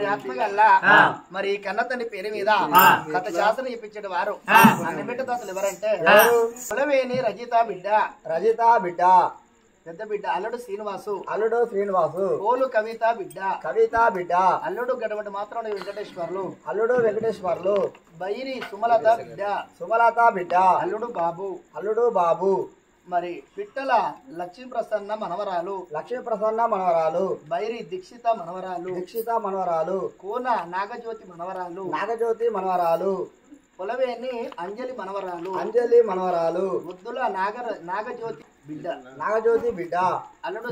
మరి ఆత్మగల్లా మరి కన్నతని పేరు మీద గత శాసనం ఇప్పించే వారు అన్ని బిడ్డ తాతలు ఎవరంటే కులవేణి రజిత బిడ్డ పెద్ద బిడ్డ అల్లుడు శ్రీనివాసు పోలు కవిత బిడ్డ అల్లుడు గడవటి మాత్రం వెంకటేశ్వర్లు బైరి సుమలత బిడ్డ అల్లుడు బాబు మరి పిట్టల లక్ష్మీ ప్రసన్న మనవరాలు బైరి దీక్షిత మనవరాలు కోన నాగజ్యోతి మనవరాలు పొలవేని అంజలి మనవరాలు ముద్దుల నాగజ్యోతి బిడ్డ అల్లుడు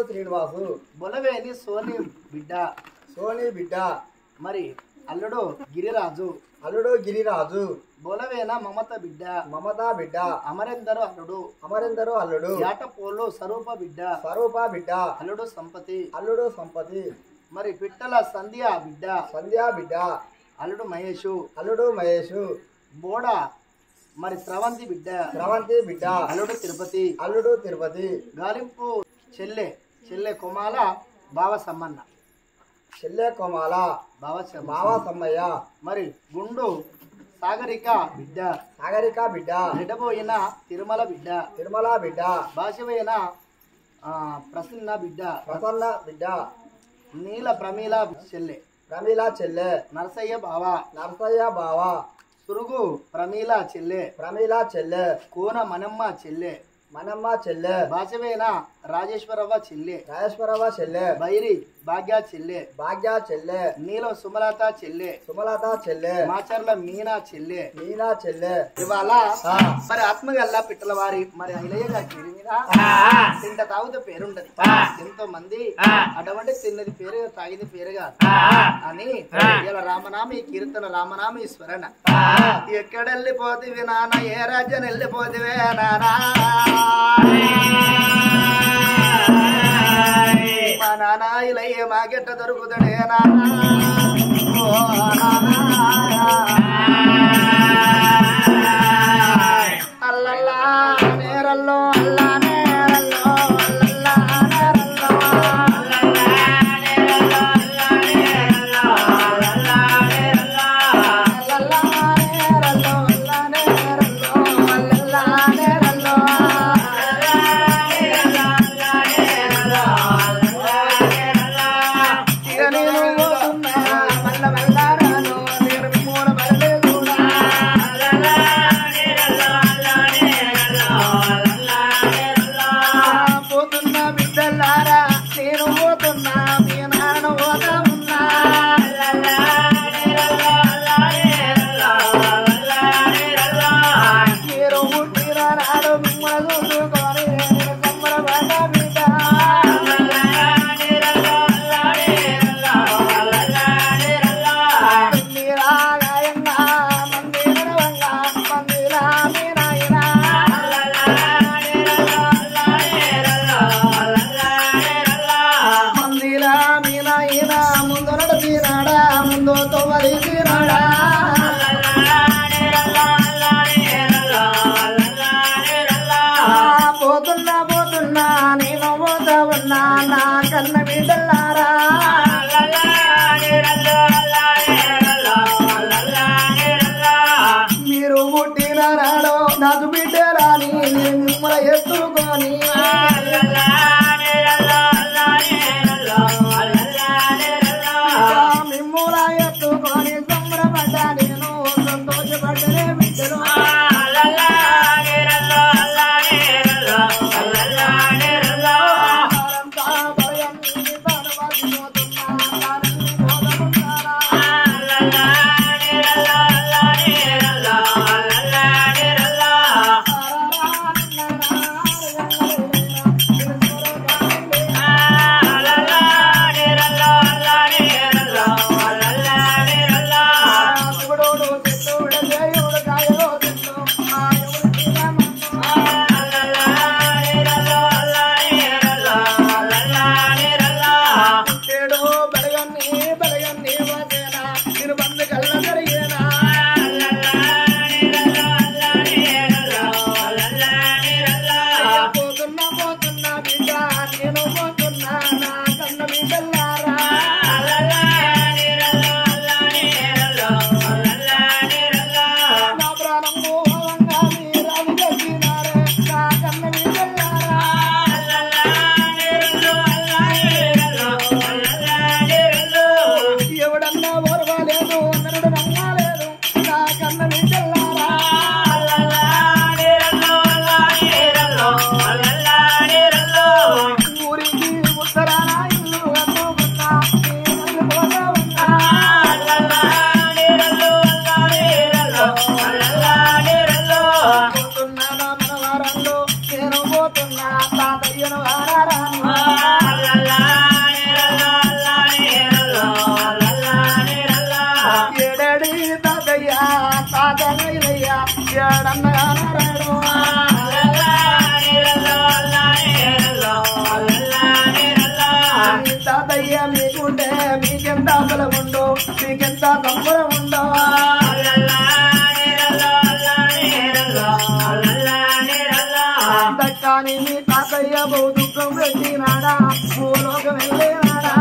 శ్రీనివాసు బొలవేని సోని బిడ్డ మరి అల్లుడు గిరిరాజు బొలవేన మమత బిడ్డ అమరేందరు అల్లుడు యాటపోలు స్వరూప బిడ్డ అల్లుడు సంపతి మరి పిట్టల సంధ్య బిడ్డ అల్లుడు మహేషు బోడ మరి స్రవంతి బిడ్డ అల్లుడు తిరుపతి గాలింపు చెల్లె కొమాల బావ సమ్మన్న బావ సమ్మయ్య మరి గుండు సాగరిక బిడ్డ నిడబోయిన తిరుమల బిడ్డ భాషమైన ప్రసన్న బిడ్డ నీల ప్రమీల చెల్లె నరసయ్య బావ సురుగు ప్రమీల చెల్లె కోన మనమ్మ చెల్లె భాషవేన రాజేశ్వరవ్వ చెల్లె బైరి భాగ్య చెల్లె నీలో సుమలత చెల్లె మాచర్ల మీనా చెల్లె ఇవాళ మరి ఆత్మగల్లా పిట్టల వారి మరి ఐలయ్య గారి పేరు మీద తింట తాగుతే పేరుంటది ఎంతో మంది అటువంటి తిన్నది పేరు తాగింది పేరుగా అని ఇలా రామనామి కీర్తన రామనామి స్మరణ ఎక్కడెళ్ళిపోతివి నాన్న ఏ రాజ్యం వెళ్ళిపోతివే నానా మా నాన్న ఇలయ్య మాకెట్ట దొరుకుతాడే నాన్న అల్లల్లా నేరల్లో అల్లా నేరల్లో అల్లల్లా నేరల్లో కన్న బిడ్డలారా మీరు పుట్టిన నాడో నాకు బిడ్డరాని మిమ్మల్ని ఎత్తుకొని మిమ్మల్ని ఎత్తుకొని సంబరపడ్డా నేను సంతోషపడ్డనే బిడ్డను పోతున్నా బిడ్డ నేను పోతున్నా నా కన్న బిడ్డలారా ఎంత సంబరం ఉండవా దక్కాని మీ తాతయ్య బహు దుఃఖం పెట్టినాడా భూలోకం వెళ్ళేనాడా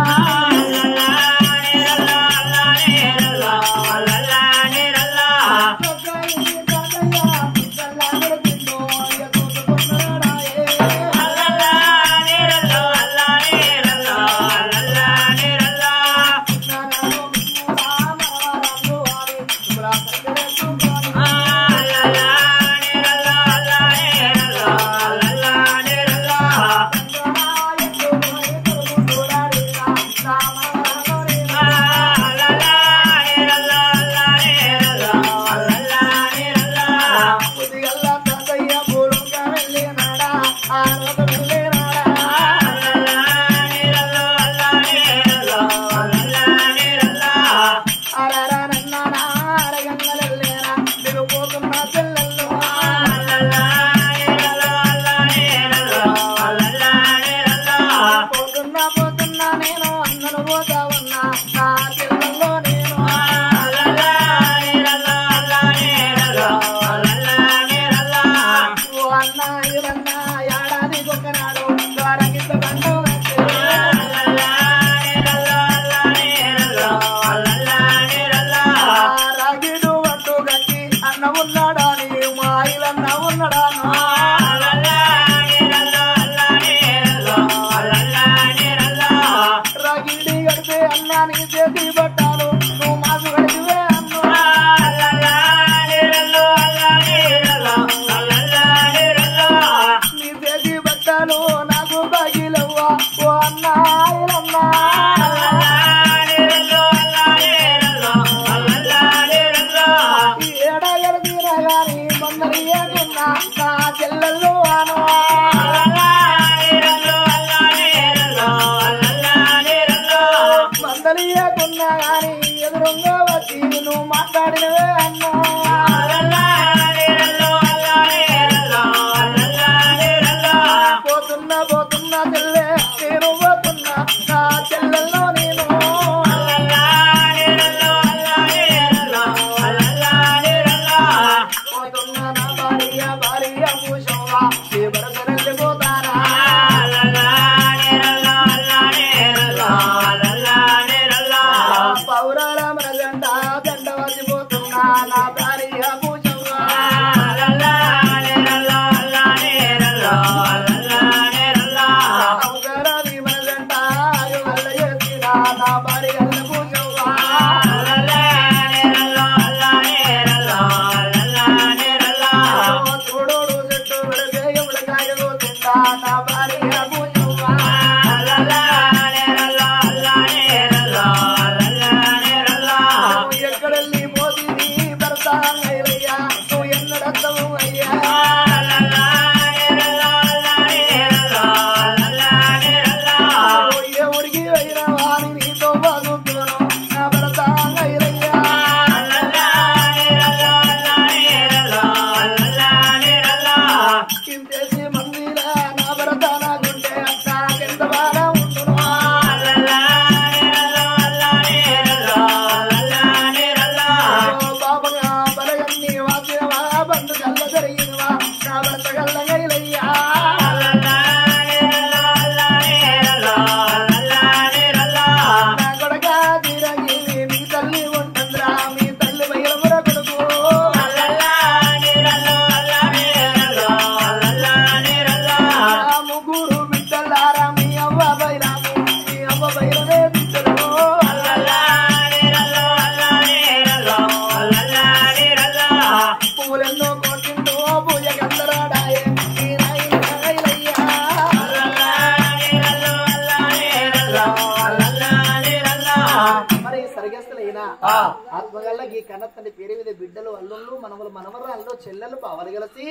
ఆత్మగల్లకి కన్నతండ్రి పేరు మీద బిడ్డలు అల్లుళ్ళు మనవలు మనవరాళ్ళు చెల్లెలు పవలు కలిసి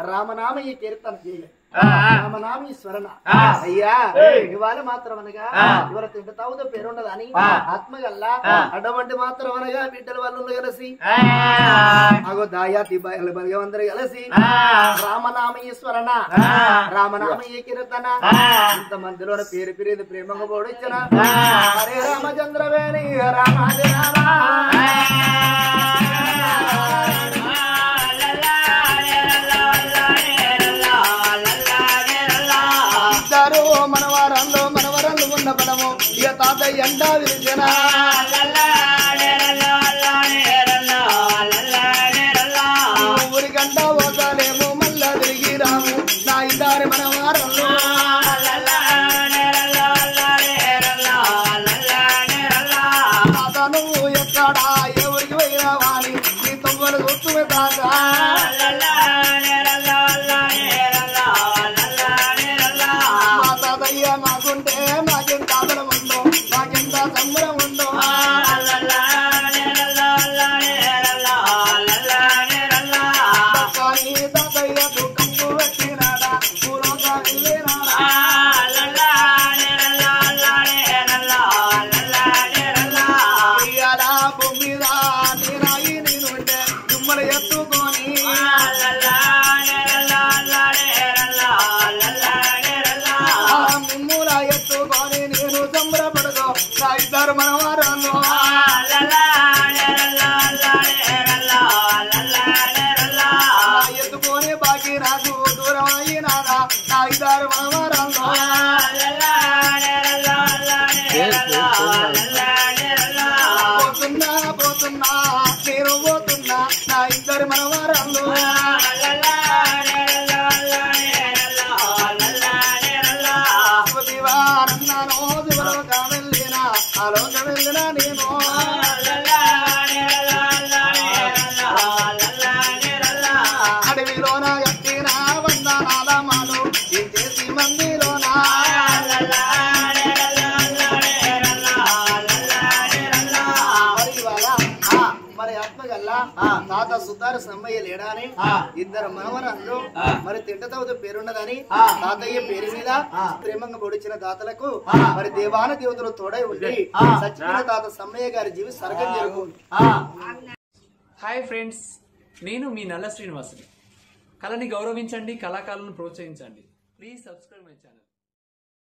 రామనామ ఈ కీర్తన చేయాలి రామనామ ఈ స్మరణ అయ్యా ఇవాళ మాత్రం అనగా ఇవాళ తింటావుతో పేరుండదు అని ఆత్మగల్లా అటువంటి మాత్రం అనగా బిడ్డలు అల్లుళ్ళు కలిసి అగో దాయా తిబాయలు బలగవందరు కలిసి రామనామ ఈ స్మరణ రామనామ ఈ కీర్తన ఇంతమందిలో పేరు పేరు ప్రేమగా పోడిచ్చిన హరే రామచంద్రవేణి రామాది రామ మళ్ళా విరిచనా ఊరికంట పోతాలేమో మళ్ళా తిరిగి రాము నా ఇద్దరు మన వారంలో నువ్వు ఎక్కడా ఎవరికి పోయినావా అని నీ తొమ్మలు చూస్తూ తాగా మా తాతయ్య మాకుంటే మాకెంత ఆదరం ఉందో మాకెంత సంబరం ఉందో కానీ తాతయ్య దుఃఖంకు వచ్చినాడా పూర్వంగా వెళ్ళినాడా భూమిదా నేనాయి నేనుంటే దుమ్మలు ఎత్తుకొని మిమ్ముల ఎత్తుకొని నేను సంబరపడదు నా ఇద్దరు మనవారాను ఎత్తుకొని బాకీ నాకు దూరం అయినాదా నా ఇద్దరు మనవారాను పోతున్నా పోతున్నా నేను పోతున్నా నా ఇద్దరు మనవారాలు దివారన్నాను దివలోక వెళ్ళినా ఆలోక వెళ్ళినా నేను అడవిలోన గట్టిన వందనాలమాలు చేసి మందిలోనా మరి ఆత్మగల్లా తాత సుతారు సమ్మయ్య లేడాని ఇద్దరు మనవరాళ్ళు మరి తింటతవుతో పేరున్నదని తాతయ్య పేరు మీద ప్రేమంగా పొడిచిన తాతలకు మరి దేవాన దేవతలు తోడై ఉండి సచ్చిపోయిన తాత సమ్మయ్య గారి జీవి సరకం జరుగు. హాయ్ ఫ్రెండ్స్, నేను మీ నల్ల శ్రీనివాసుని. కళని గౌరవించండి, కళాకారులను ప్రోత్సహించండి. Please subscribe my channel.